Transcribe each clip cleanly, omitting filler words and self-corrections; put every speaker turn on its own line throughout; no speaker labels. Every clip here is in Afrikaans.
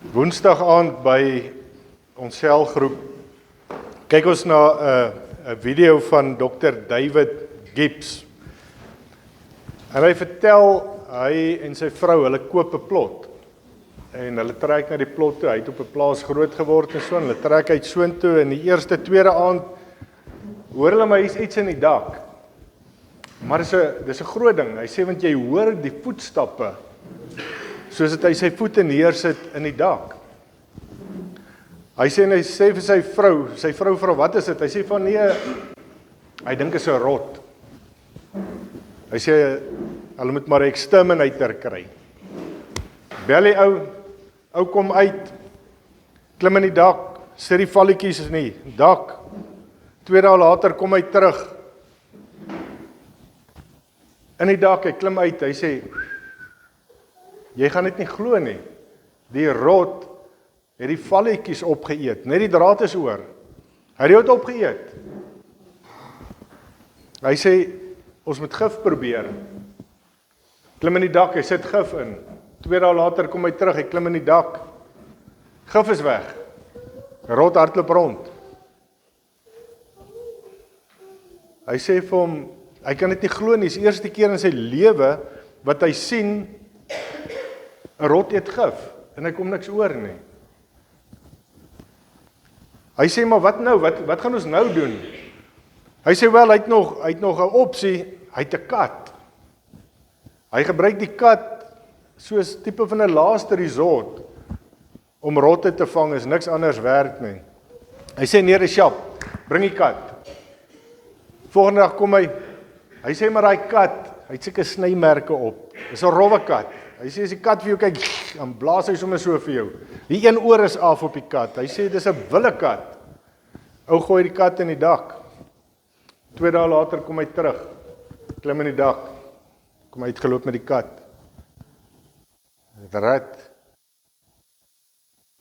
Woensdag aand by ons selgroep kyk ons na 'n video van Dr. David Gibbs. En hy vertel hy en sy vrou, hulle koop 'n plot. En hulle trek na die plot toe. Hy het op 'n plaas groot geword en so, en hulle trek uit soontoe en die eerste tweede aand hoor hulle maar hier's iets in die dak. Maar dis 'n groot ding. Hy sê want jy hoor die voetstappe soos dit hy sy voete neersit in die dak. Hy sê vir sy vrou vra wat is dit? Hy sê van nee, hy dink is 'n rot. Hy sê hulle moet maar 'n exterminator kry. Bel die ou kom uit, klim in die dak, sit die valletjies in die dak. 2 dae later kom hy terug. In die dak, hy klim uit, hy sê jy gaan dit nie glo nie. Die rot het die valletjies opgeëet, net die draad is oor. Hy het dit opgeëet. Hy sê ons moet gif probeer. Klim in die dak, hy sit gif in. 2 dae later kom hy terug, hy klim in die dak. Gif is weg. Rot hardloop rond. Hy sê vir hom, hy kan dit nie glo nie, dis die eerste keer in sy lewe wat hy sien 'n rot eet gif en hy kom niks oor nie. Hy sê maar wat nou? Wat gaan ons nou doen? Hy sê wel hy het nog 'n opsie, hy het 'n kat. Hy gebruik die kat soos tipe van 'n laaste resort om rotte te vang, is niks anders werd nie. Hy sê nee, Rishab, bring die kat. Volgende dag kom hy sê maar daai kat, hy het seker snymerke op. Dis 'n rowwe kat. Hy sê as die kat vir jou kyk, dan blaas hy sommer so vir jou. Die een oor is af op die kat. Hy sê dis 'n wille kat. Ou gooi die kat in die dak. 2 dae later kom hy terug. Klim in die dak. Kom hy uitgeloop met die kat. The rat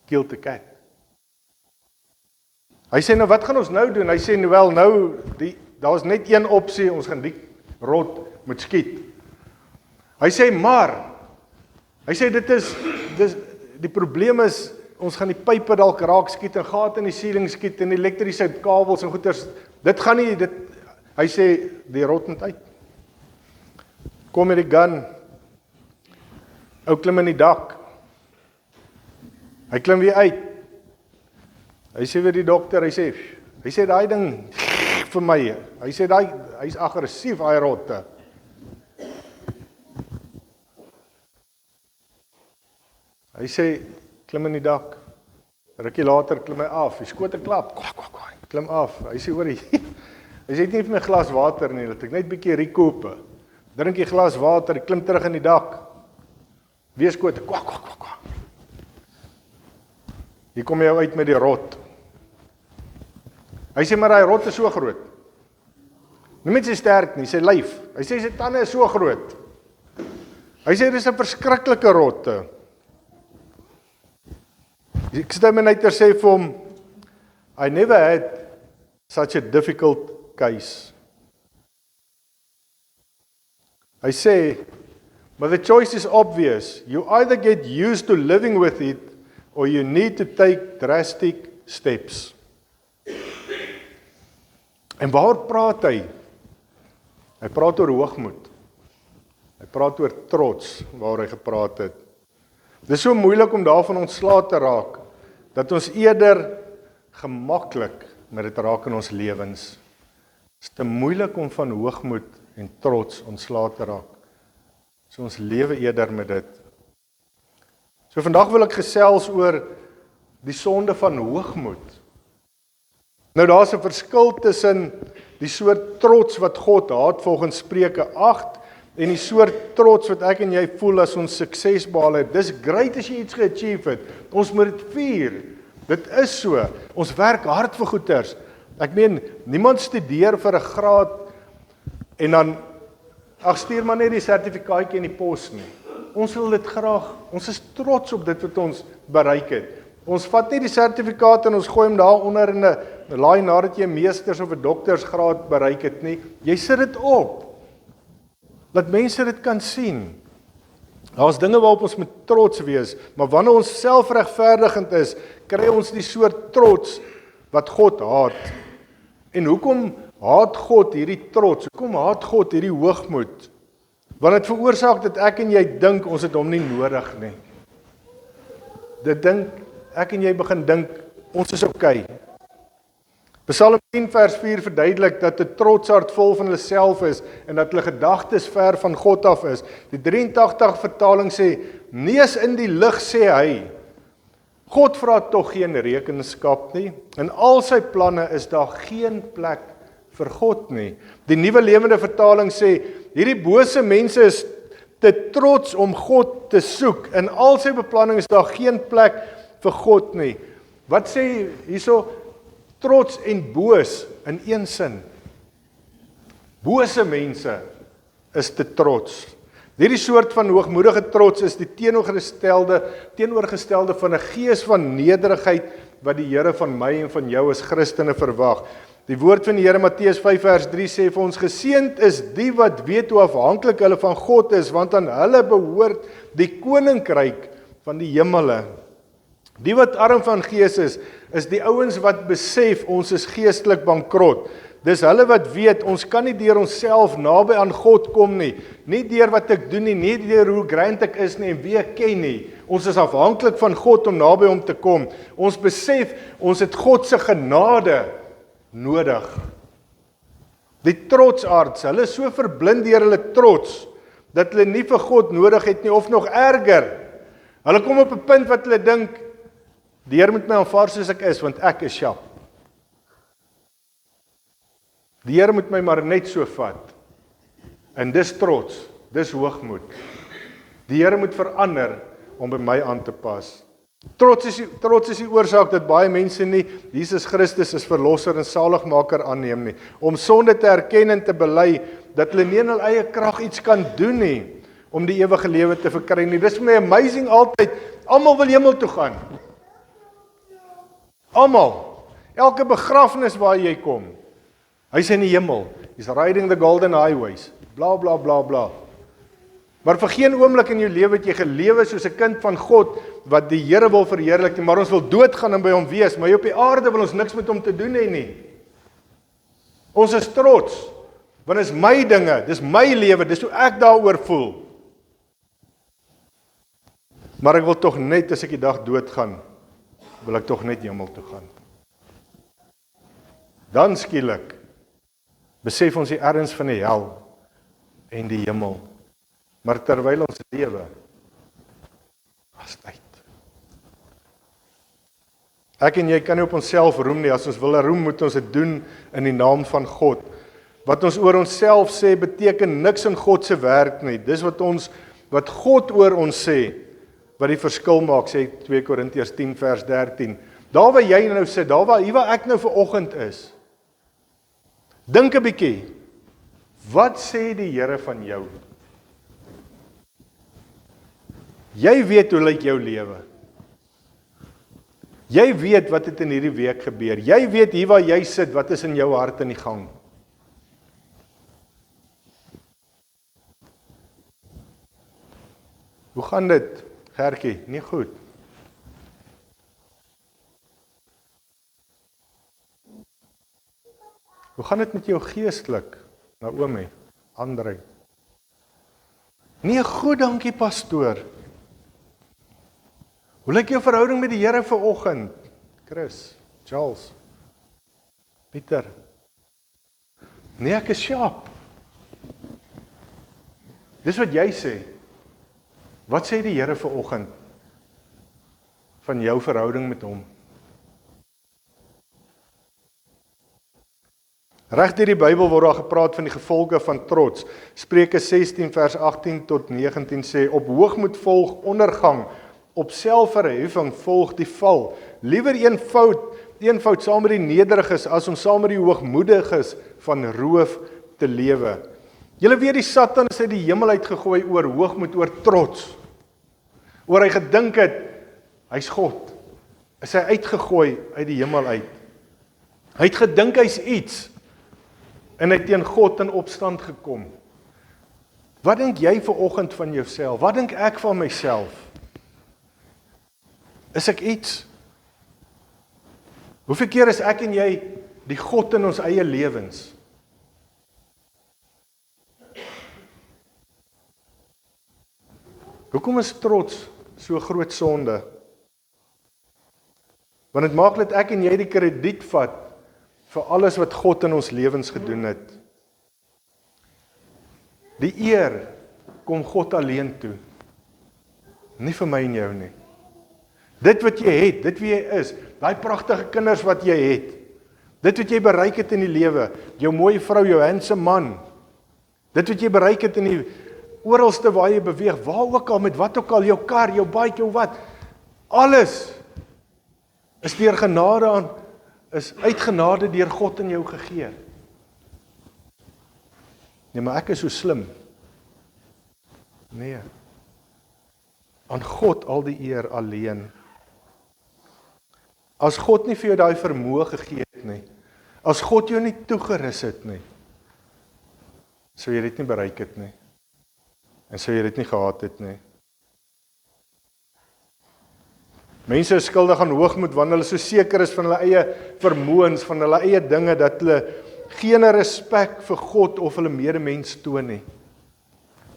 killed the cat. Hy sê nou wat gaan ons nou doen? Hy sê wel nou daar's net een opsie, ons gaan die rot moet skiet. Hy sê maar die probleem is ons gaan die pype dalk raak skiet en gate in die ceiling skiet en elektriese kabels en goeters. Dit gaan nie hy sê die rot moet uit. Kom met die gun. Ou klim in die dak. Hy klim weer uit. Hy sê vir die dokter, hy sê daai ding vir my. Hy sê hy's aggressief, daai rotte. Hy sê klim in die dak. Rukkie later klim hy af. Die skoot 'n klap. Kwak. Klim af. Hy sê hoorie. Hy sê nie vir my 'n glas water nie, dat ek net bietjie recope. Drink jy glas water, ek klim terug in die dak. Weer skoot. Kwak. Hier kom jy uit met die rot. Hy sê maar daai rot is so groot. Nie met sy sterk nie, sy lyf. Hy sê sy tande is so groot. Hy sê dis 'n verskriklike rotte. Die exterminator sê vir hom, I never had such a difficult case. Hy sê, but the choice is obvious. You either get used to living with it or you need to take drastic steps. En waar praat hy? Hy praat oor hoogmoed. Hy praat oor trots waar hy gepraat het. Dis so moeilik om daarvan ontslae te raak dat ons eerder gemaklik met dit raak in ons lewens. Dit is te moeilik om van hoogmoed en trots ontslae te raak. So ons lewe eerder met dit. So vandag wil ek gesels oor die sonde van hoogmoed. Nou daar's 'n verskil tussen die soort trots wat God haat volgens Spreuke 8 en die soort trots wat ek en jy voel as ons sukses behaal het. Dis great as jy iets ge-achieve het. Ons moet dit vier. Dit is so. Ons werk hard vir goeders. Ek meen, niemand studeer vir 'n graad en dan stuur maar net die sertifikaatjie in die pos nie. Ons wil dit graag. Ons is trots op dit wat ons bereik het. Ons vat nie die sertifikaat en ons gooi hom daar onder in 'n laai nadat jy 'n meesters of 'n doktersgraad bereik het nie. Jy sit dit op. Laat mense dit kan sien. Daar's dinge waarop ons moet trots wees, maar wanneer ons selfregverdigend is, kry ons die soort trots wat God haat. En hoekom haat God hierdie trots? Hoekom haat God hierdie hoogmoed? Want dit veroorsaak dat ek en jy dink ons het hom nie nodig nie. Ek en jy begin dink ons is okay. Psalm 10 vers 4 verduidelik dat 'n trotshart vol van hulle self is en dat hulle gedagtes ver van God af is. Die 83 vertaling sê, nie eens in die lig sê hy, God vra tog geen rekenskap nie. In al sy planne is daar geen plek vir God nie. Die Nuwe Lewende vertaling sê, hierdie bose mense is te trots om God te soek. In al sy beplanning is daar geen plek vir God nie. Wat sê hierso? Trots en boos in een sin. Bose mense is te trots. Hierdie soort van hoogmoedige trots is die teenoorgestelde van 'n gees van nederigheid wat die Here van my en van jou as Christene verwag. Die woord van die Here Matteus 5 vers 3 sê vir ons, geseënd is die wat weet hoe afhanklik hulle van God is, want aan hulle behoort die koninkryk van die hemele. Die wat arm van gees is die ouens wat besef ons is geestelik bankrot. Dis hulle wat weet ons kan nie deur onsself naby aan God kom nie. Nie deur wat ek doen nie deur hoe grand ek is nie en wie ek ken nie. Ons is afhanklik van God om naby hom te kom. Ons besef ons het God se genade nodig. Die trotsaards, hulle is so verblind deur hulle trots dat hulle nie vir God nodig het nie, of nog erger. Hulle kom op 'n punt wat hulle dink, die Here moet my aanvaar soos ek is, want ek is sjap. Die Here moet my maar net so vat. En dis trots, dis hoogmoed. Die Here moet verander om by my aan te pas. Trots is die oorsaak dat baie mense nie Jesus Christus as verlosser en saligmaker aanneem nie. Om sonde te erken en te bely dat hulle nie in hul eie krag iets kan doen nie om die ewige lewe te verkry nie. Dis vir my amazing altyd. Almal wil hemel toe gaan. Almal. Elke begrafnis waar jy kom. Hy's in die hemel. He's riding the golden highways. Bla bla bla bla. Maar vir geen oomblik in jou lewe het jy gelewe soos 'n kind van God wat die Here wil verheerlik nie, maar ons wil doodgaan en by hom wees, maar hier op die aarde wil ons niks met hom te doen hê nie. Ons is trots, want dis my dinge, dis my lewe, dis hoe ek daaroor voel. Maar ek wil tog net as ek die dag doodgaan, wil ek tog net hemel toe gaan. Dan skielik besef ons die erns van die hel en die hemel. Maar terwyl ons lewe, as tyd. Ek en jy kan nie op onsself roem nie. As ons wil roem, moet ons dit doen in die naam van God. Wat ons oor onsself sê, beteken niks in God se werk nie. Dis wat God oor ons sê, wat die verskil maak, sê 2 Korintiërs 10 vers 13. Daar waar jy nou sit, hier waar ek nou vanoggend is. Dink 'n bietjie. Wat sê die Here van jou? Jy weet hoe lyk jou lewe. Jy weet wat het in hierdie week gebeur. Jy weet hier waar jy sit, wat is in jou hart in die gang. Hoe gaan dit, Gertjie? Nie goed. Hoe gaan dit met jou geestelik, Naomi, Andrei? Nee, goed, dankie pastoor. Hoe lyk jou verhouding met die Here vanoggend? Chris, Charles, Pieter. Nee, ek is sharp. Dis wat jy sê. Wat sê die Here vanoggend van jou verhouding met hom? Reg deur die Bybel word daar gepraat van die gevolge van trots. Spreuke 16 vers 18 tot 19 sê, op hoogmoed volg ondergang, op selfverheffing volg die val. Liewer eenvoud saam met die nederiges as om saam met die hoogmoediges van roof te lewe. Julle weet die Satan is uit die hemel uitgegooi oor hoogmoed, oor trots. Oor hy gedink het, hy's God. Is hy uitgegooi uit die hemel uit. Hy het gedink hy's iets, en hy het teen God in opstand gekom. Wat dink jy vanoggend van jouself? Wat dink ek van myself? Is ek iets? Hoeveel keer is ek en jy die God in ons eie lewens? Hoekom is trots so groot sonde? Want dit maak dat ek en jy die krediet vat vir alles wat God in ons lewens gedoen het. Die eer kom God alleen toe. Nie vir my en jou nie. Dit wat jy het, dit wie jy is, daai pragtige kinders wat jy het, dit wat jy bereik het in die lewe, jou mooi vrou, jou handsome man, dit wat jy bereik het in die oralste waar jy beweeg, waar ook al, met wat ook al, jou kar, jou bike, jou wat, alles is deur genade aan, is uit genade deur God in jou gegee. Nee, maar ek is so slim. Nee. Aan God al die eer alleen. As God nie vir jou daai vermoë gegee het nie, as God jou nie toegerus het nie, sou jy dit nie bereik het nie. En sou jy dit nie gehad het nie. Mense is skuldig aan hoogmoed wanneer hulle so seker is van hulle eie vermoëns, van hulle eie dinge, dat hulle geen respek vir God of hulle medemens toon nie.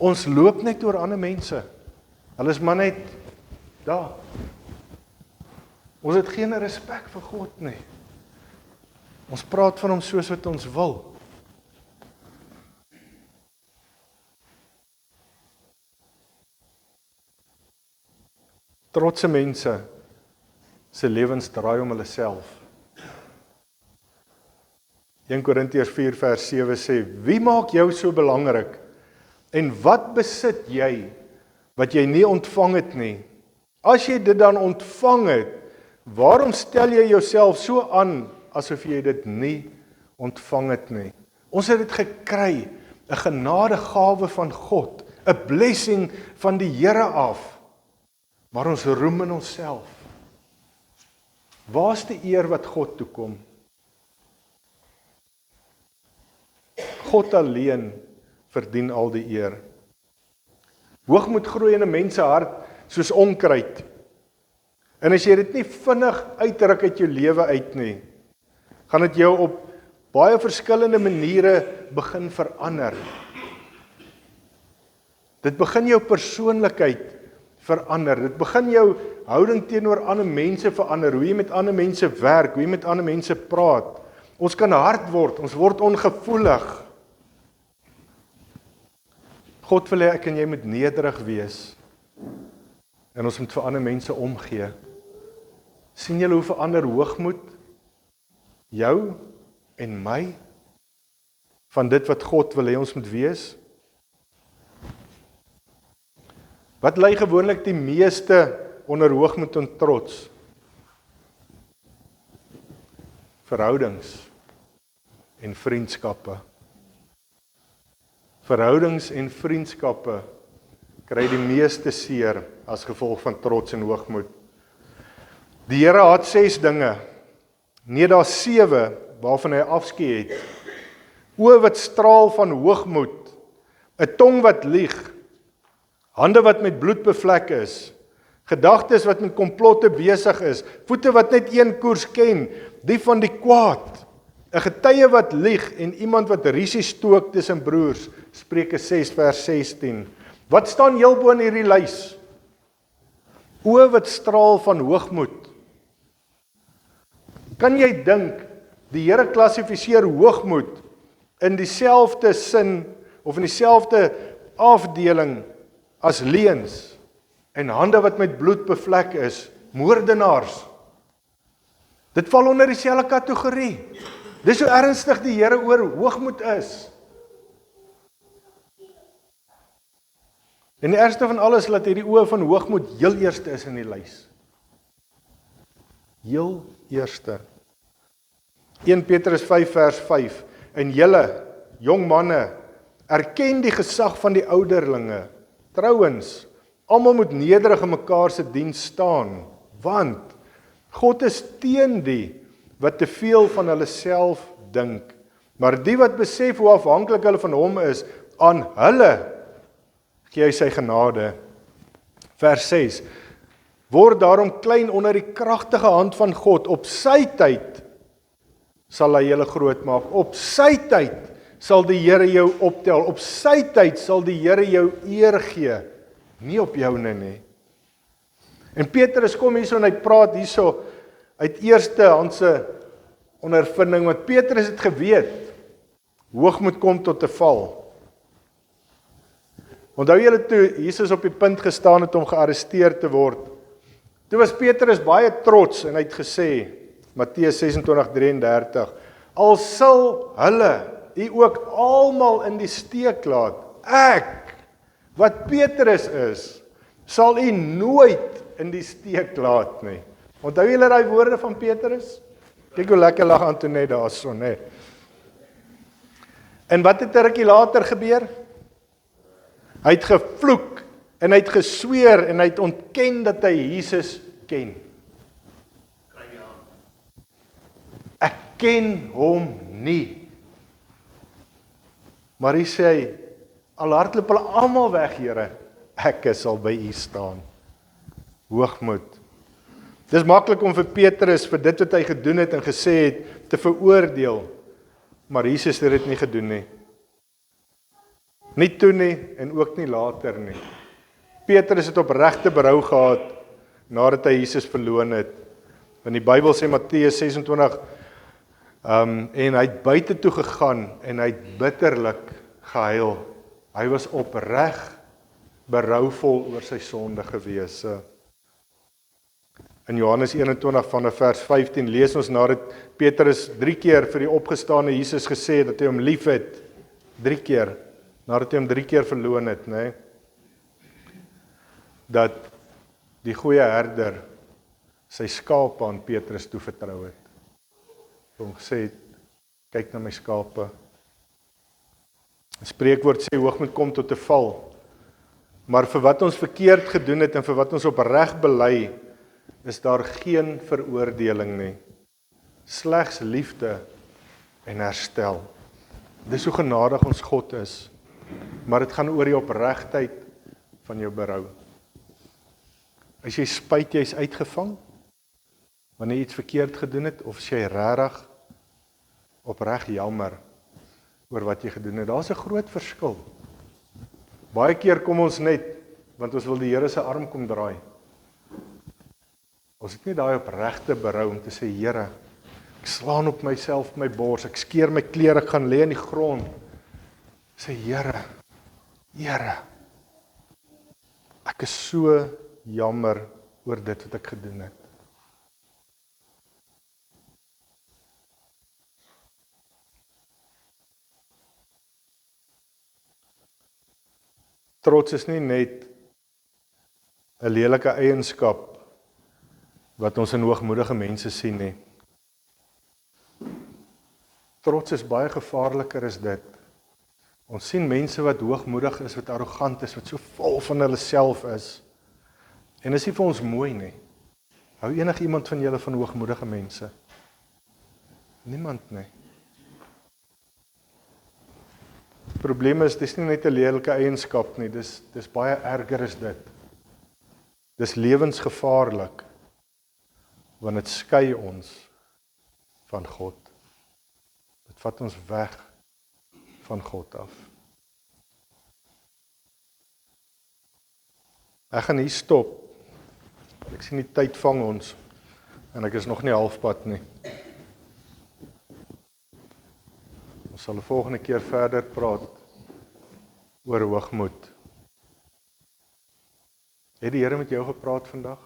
Ons loop net oor ander mense. Hulle is maar net daar. Ons het geen respek vir God nie. Ons praat van hom soos wat ons wil. Trotse mense se lewens draai om hulle self. 1 Korintiërs 4 vers 7 sê, wie maak jou so belangrik? En wat besit jy wat jy nie ontvang het nie? As jy dit dan ontvang het, waarom stel jy jouself so aan asof jy dit nie ontvang het nie? Ons het dit gekry, 'n genadegawe van God, 'n blessing van die Here af. Maar ons roem in onsself. Waar is die eer wat God toekom? God alleen verdien al die eer. Hoogmoed groei in 'n mens se hart soos onkruid. En as jy dit nie vinnig uitruk uit jou lewe uit nie, gaan dit jou op baie verskillende maniere begin verander. Dit begin jou persoonlikheid verander. Dit begin jou houding teenoor ander mense verander, hoe jy met ander mense werk, hoe jy met ander mense praat. Ons kan hard word, ons word ongevoelig. God wil hê ek en jy moet nederig wees. En ons moet vir ander mense omgee. Sien julle hoe verander hoogmoed jou en my van dit wat God wil hê ons moet wees? Wat lê gewoonlik die meeste onder hoogmoed en trots? Verhoudings en vriendskappe. Verhoudings en vriendskappe kry die meeste seer as gevolg van trots en hoogmoed. Die Here haat 6 dinge. Nee, daar 7 waarvan hy afskeid het. Oë wat straal van hoogmoed, 'n tong wat lieg, hande wat met bloed bevlek is, gedagtes wat met komplotte besig is, voete wat net een koers ken, die van die kwaad, 'n getuie wat lieg en iemand wat rusie stook tussen broers, Spreuke 6 vers 16. Wat staan heel bo in hierdie lys? Oë wat straal van hoogmoed. Kan jy dink die Here klassifiseer hoogmoed in dieselfde sin of in dieselfde afdeling as leuns en hande wat met bloed bevlek is, moordenaars? Dit val onder dieselfde kategorie. Dis hoe ernstig die Here oor hoogmoed is. En die ergste van alles laat hierdie oë van hoogmoed heel eerste is in die lys. Heel eerste. 1 Petrus 5 vers 5. En julle, jong manne, erken die gesag van die ouderlinge. Trouwens, almal moet nederig in mekaar se diens staan, want God is teen die wat te veel van hulle self dink, maar die wat besef hoe afhanklik hulle van hom is, aan hulle gee hy sy genade. Vers 6. Word daarom klein onder die kragtige hand van God. Op sy tyd sal hy julle groot maak. Op sy tyd sal die Here jou optel. Op sy tyd sal die Here jou eer gee. Nie op joune nie. En Petrus kom hierso en hy praat hierso uit eerste handse ondervinding, want Petrus het geweet, hoogmoed kom tot 'n val. Onthou julle toe Jesus op die punt gestaan het om gearresteer te word, toe was Petrus baie trots en hy het gesê, Matteus 26:33, al sal hulle u ook almal in die steek laat, ek, wat Petrus is, sal u nooit in die steek laat nie. Onthou julle daai woorde van Petrus? Kyk hoe lekker lag Antoinette daarso, né? En wat het 'n rukkie later gebeur? Hy het gevloek en hy het gesweer en hy het ontken dat hy Jesus ken. Ek ken hom nie. Maar hy sê, al hardloop hulle almal weg, Here, ek sal by u staan. Hoogmoed. Dis maklik om vir Petrus vir dit wat hy gedoen het en gesê het te veroordeel, maar Jesus het dit nie gedoen nie. Nie toe nie en ook nie later nie. Petrus het opregte berou gehad nadat hy Jesus verloon het. In die Bybel sê Matteus 26 en hy het buite toe gegaan en hy het bitterlik gehuil. Hy was opreg berouvol oor sy sonde gewese. In Johannes 21 vanaf vers 15 lees ons nadat Petrus 3 keer vir die opgestane Jesus gesê het dat hy hom lief het. 3 keer. Nadat hy hom 3 keer verloon het, né? Dat die goeie herder sy skape aan Petrus toevertrou het. Hom gesê het, kyk na my skape. 'n Spreekwoord sê hoogmoed kom tot 'n val. Maar vir wat ons verkeerd gedoen het en vir wat ons opreg bely, is daar geen veroordeling nie. Slegs liefde en herstel. Dis hoe genadig ons God is. Maar dit gaan oor die opregtheid van jou berou. As jy spyt, jy's uitgevang, wanneer jy iets verkeerd gedoen het, of as jy regtig opreg jammer oor wat jy gedoen het, daar's 'n groot verskil. Baie keer kom ons net, want ons wil die Here se arm kom draai. Ons het nie daai opregte berou om te sê, Here, ek slaan op myself, my bors, ek skeer my klere, ek gaan lê in die grond. Sê, Here, ek is so jammer oor dit wat ek gedoen het. Trots is nie net 'n lelike eienskap wat ons in hoogmoedige mense sien nie. Trots is baie gevaarliker as dit. Ons sien mense wat hoogmoedig is, wat arrogant is, wat so vol van hulle self is. En is nie vir ons mooi nie. Hou enigiemand van julle van hoogmoedige mense? Niemand nie. Die probleem is, dis nie net 'n lelike eienskap nie, dis baie erger as dit. Dis lewensgevaarlik, want dit skei ons van God. Dit vat ons weg van God af. Ek gaan hier stop. Ek sien die tyd vang ons, en ek is nog nie halfpad nie. Ons sal die volgende keer verder praat oor hoogmoed. Het die Here met jou gepraat vandag?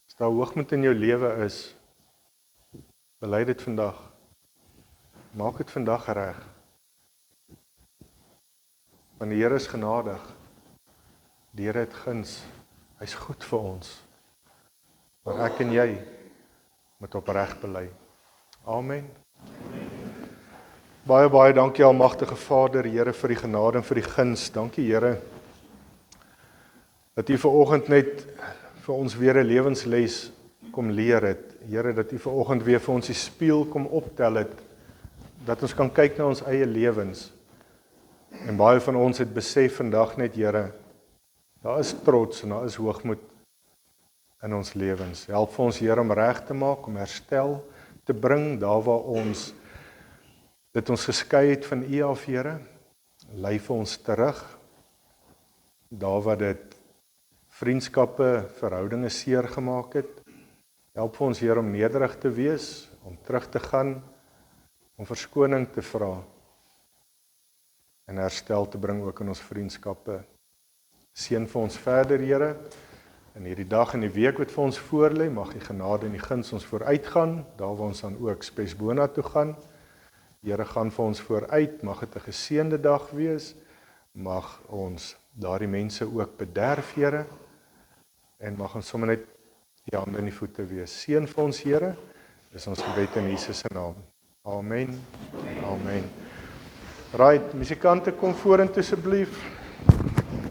As daar hoogmoed in jou lewe is, bely dit vandag. Maak dit vandag reg. Want die Here is genadig. Die Here het guns. Hy's goed vir ons. Maar ek en jy moet opreg bely. Amen. Baie dankie almagtige Vader, Here, vir die genade en vir die guns. Dankie, Here, dat U vanoggend net vir ons weer 'n lewensles kom leer het. Here, dat U vanoggend weer vir ons die spieël kom optel het, dat ons kan kyk na ons eie lewens En baie van ons het besef vandag net, Here, daar is trots en daar is hoogmoed in ons lewens. Help vir ons, Here, om reg te maak, om herstel te bring, daar waar ons geskei het van U af, Here. Lei vir ons terug, daar waar dit vriendskappe, verhoudinge seer gemaak het. Help vir ons, Here, om nederig te wees, om terug te gaan, om verskoning te vra en herstel te bring ook in ons vriendskappe. Seën vir ons verder, Here, in hierdie dag en die week wat vir ons voorlê, mag die genade en die guns ons vooruitgaan, daar waar ons dan ook spesbona toe gaan. Here, gaan vir ons vooruit, mag dit 'n geseënde dag wees, mag ons daardie mense ook bederf, Here, en mag ons sommer net die hande in die voete wees. Seën vir ons, Here, dis ons gebed in Jesus se naam. Amen. Amen. Right, musikante, kom vorentoe asseblief.